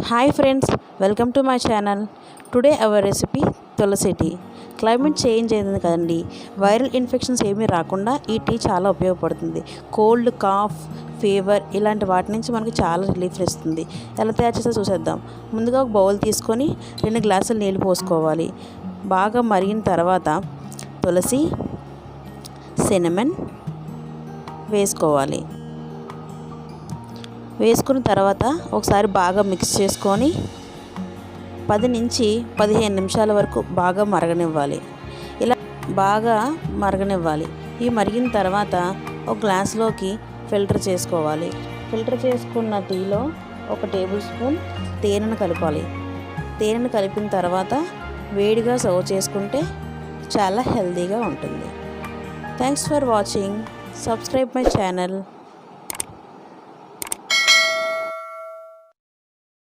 Hi friends, welcome to my channel. Today our recipe tulsi tea. Climate change అయింది కదండి, viral infections ఏమీ రాకుండా ఈ టీ చాలా ఉపయోగపడుతుంది. కోల్డ్, కాఫ్, ఫీవర్ ఇలాంటి వాటి నుంచి మనకి చాలా రిలీఫ్ ఇస్తుంది. ఎలా తయారు చేసో చూసేద్దాం. ముందుగా ఒక బౌల్ తీసుకొని 2 గ్లాసులు నీళ్ళు పోసుకోవాలి. బాగా మరిగిన తర్వాత తులసి, సినమన్ వేసుకోవాలి. వేసుకున్న తర్వాత ఒకసారి బాగా మిక్స్ చేసుకొని 10 నుంచి 15 నిమిషాల వరకు బాగా మరగనివ్వాలి. ఇలా బాగా మరగనివ్వాలి. ఈ మరిగిన తర్వాత ఒక గ్లాస్లోకి ఫిల్టర్ చేసుకోవాలి. ఫిల్టర్ చేసుకున్న టీలో 1 టేబుల్ స్పూన్ తేనెను కలపాలి. తేనెను కలిపిన తర్వాత వేడిగా సర్వ్ చేసుకుంటే చాలా హెల్తీగా ఉంటుంది. Thanks for watching. Subscribe my channel.